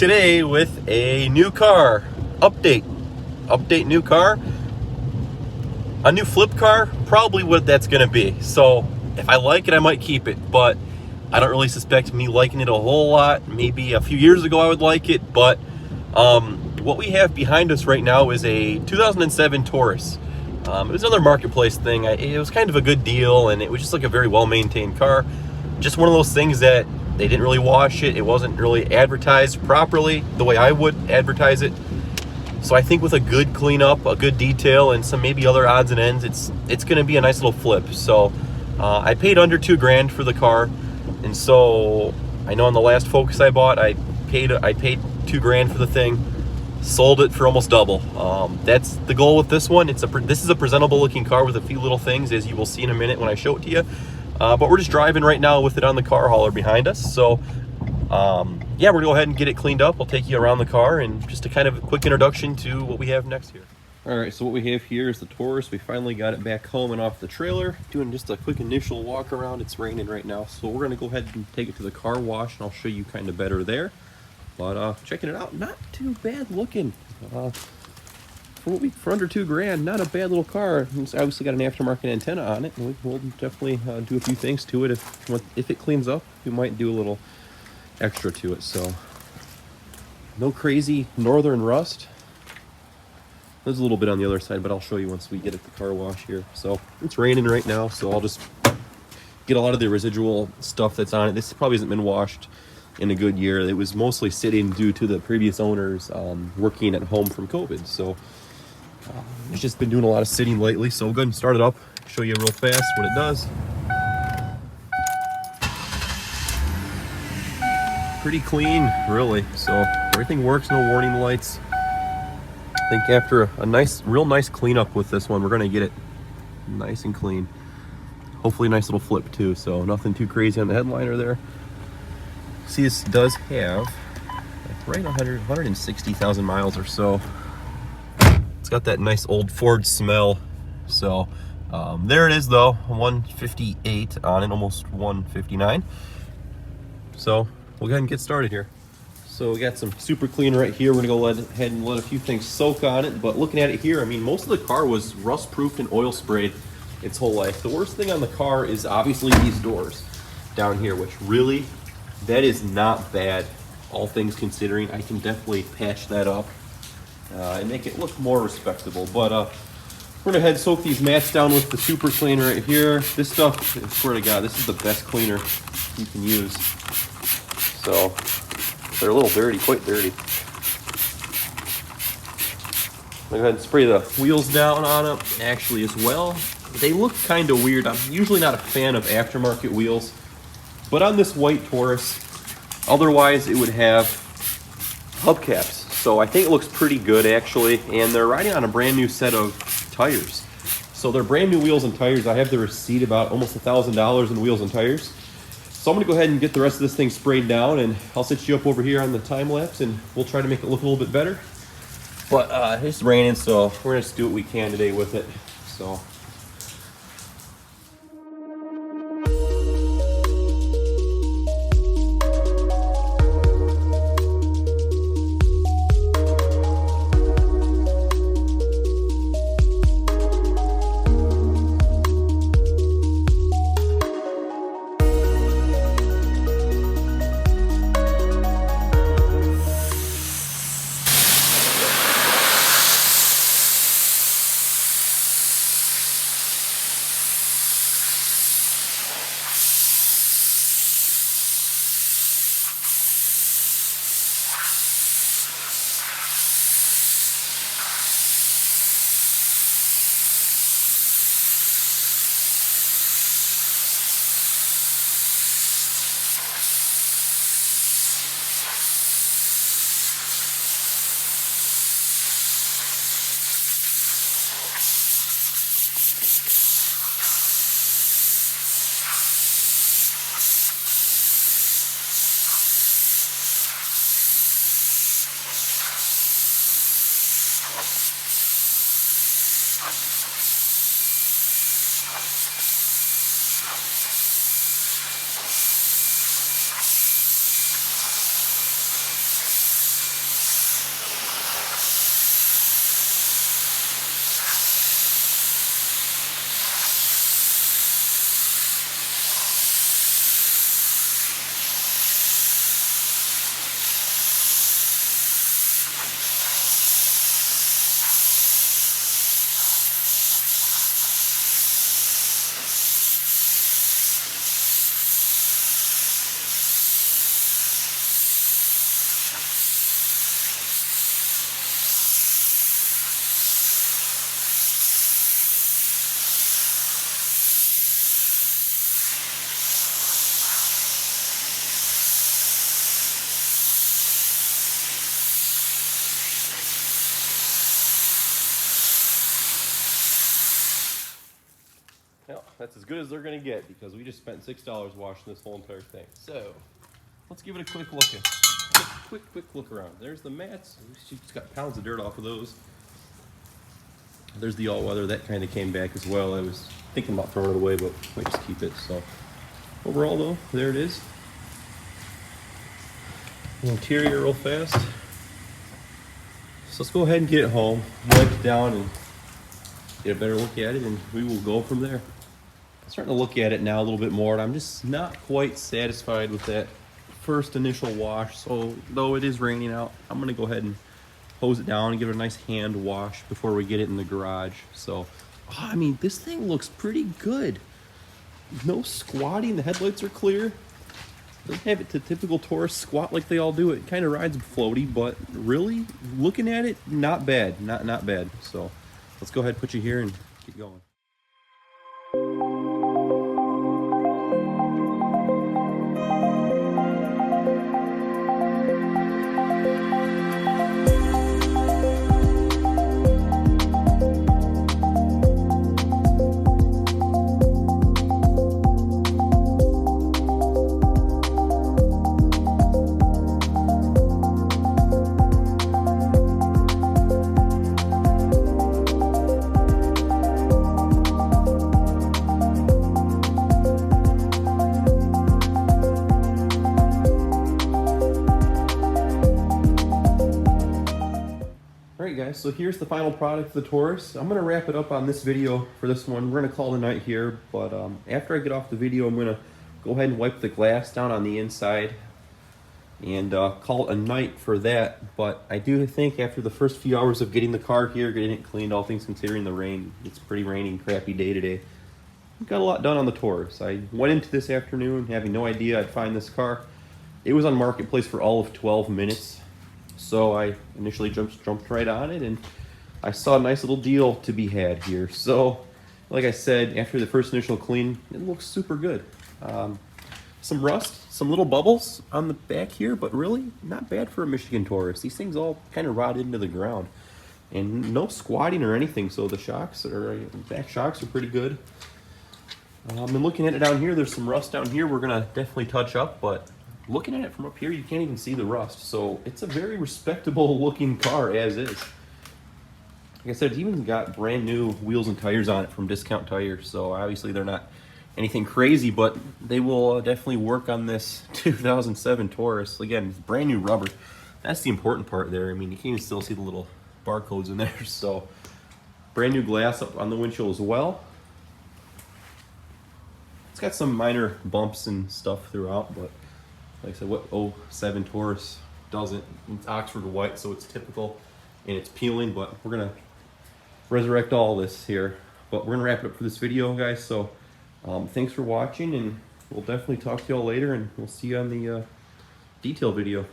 today with a new car update. New car. A new flip car, probably what that's gonna be. So if I like it, I might keep it, but I don't really suspect me liking it a whole lot. Maybe a few years ago I would like it, but what we have behind us right now is a 2007 Taurus. It was another marketplace thing. It was kind of a good deal, and it was just like a very well-maintained car. Just one of those things that they didn't really wash it. It wasn't really advertised properly the way I would advertise it. So I think with a good cleanup, a good detail, and some maybe other odds and ends, it's going to be a nice little flip. So I paid under $2,000 for the car, and so I know on the last Focus I bought, I paid $2,000 for the thing. Sold it for almost double. That's the goal with this one. This is a presentable looking car with a few little things, as you will see in a minute when I show it to you. But we're just driving right now with it on the car hauler behind us. So yeah, we're gonna go ahead and get it cleaned up. I'll take you around the car and just a kind of a quick introduction to what we have next here. All right, so what we have here is the Taurus. We finally got it back home and off the trailer. Doing just a quick initial walk around. It's raining right now, so we're gonna go ahead and take it to the car wash, and I'll show you kind of better there. But checking it out, not too bad looking. For under $2,000, not a bad little car. It's obviously got an aftermarket antenna on it, and we'll definitely do a few things to it. If it cleans up, we might do a little extra to it. So no crazy northern rust. There's a little bit on the other side, but I'll show you once we get at the car wash here. So it's raining right now, so I'll just get a lot of the residual stuff that's on it. This probably hasn't been washed in a good year. It was mostly sitting due to the previous owners working at home from COVID. So it's just been doing a lot of sitting lately. So we'll go ahead and start it up, show you real fast what it does. Pretty clean, really. So everything works, no warning lights. I think after a real nice cleanup with this one, we're gonna get it nice and clean. Hopefully a nice little flip too, so nothing too crazy on the headliner there. See, this does have right 160,000 miles or so. It's got that nice old Ford smell. So there it is though, 158 on it, almost 159. So we'll go ahead and get started here. So we got some super clean right here. We're gonna go ahead and let a few things soak on it. But looking at it here, I mean, most of the car was rust proofed and oil sprayed its whole life. The worst thing on the car is obviously these doors down here, which really, that is not bad, all things considering. I can definitely patch that up and make it look more respectable. But we're gonna head soak these mats down with the super cleaner right here. This stuff, I swear to God, this is the best cleaner you can use. So they're a little dirty, quite dirty. I'll go ahead and spray the wheels down on them actually as well. They look kind of weird. I'm usually not a fan of aftermarket wheels, but on this white Taurus, otherwise it would have hubcaps. So I think it looks pretty good actually, and they're riding on a brand new set of tires. So they're brand new wheels and tires. I have the receipt, about almost $1,000 in wheels and tires. So I'm gonna go ahead and get the rest of this thing sprayed down, and I'll set you up over here on the time lapse, and we'll try to make it look a little bit better. But it's raining, so we're gonna just do what we can today with it. So. that's as good as they're gonna get because we just spent $6 washing this whole entire thing. So let's give it a quick look quick look around. There's the mats. She's got pounds of dirt off of those. There's the all-weather, that kind of came back as well. I was thinking about throwing it away, but I might just keep it. So overall though, there it is. The interior real fast. So let's go ahead and get it home, wipe it down, and get a better look at it, and we will go from there. I'm starting to look at it now a little bit more, and I'm just not quite satisfied with that first initial wash. So though it is raining out, I'm gonna go ahead and hose it down and give it a nice hand wash before we get it in the garage. So, I mean, this thing looks pretty good. No squatting, the headlights are clear. Doesn't have it to typical Taurus squat like they all do. It kind of rides floaty, but really, looking at it, not bad, not bad. So let's go ahead and put you here and get going. Alright guys, so here's the final product of the Taurus. I'm going to wrap it up on this video for this one. We're going to call it a night here, but after I get off the video, I'm going to go ahead and wipe the glass down on the inside and call it a night for that. But I do think after the first few hours of getting the car here, getting it cleaned, all things considering the rain, it's a pretty rainy and crappy day today. I've got a lot done on the Taurus. I went into this afternoon having no idea I'd find this car. It was on Marketplace for all of 12 minutes. So I initially jumped right on it, and I saw a nice little deal to be had here. So, like I said, after the first initial clean, it looks super good. Some rust, some little bubbles on the back here, but really not bad for a Michigan Taurus. These things all kind of rotted into the ground, and no squatting or anything. So the shocks back shocks are pretty good. And looking at it down here, there's some rust down here. We're gonna definitely touch up, but looking at it from up here, you can't even see the rust. So it's a very respectable looking car as is. Like I said, it's even got brand new wheels and tires on it from Discount Tires. So obviously they're not anything crazy, but they will definitely work on this 2007 Taurus. Again, it's brand new rubber. That's the important part there. I mean, you can even still see the little barcodes in there. So brand new glass up on the windshield as well. It's got some minor bumps and stuff throughout, but like I said, what 07 Taurus doesn't. It's Oxford white, so it's typical and it's peeling, but we're gonna resurrect all this here. But we're gonna wrap it up for this video, guys. So thanks for watching, and we'll definitely talk to y'all later, and we'll see you on the detail video.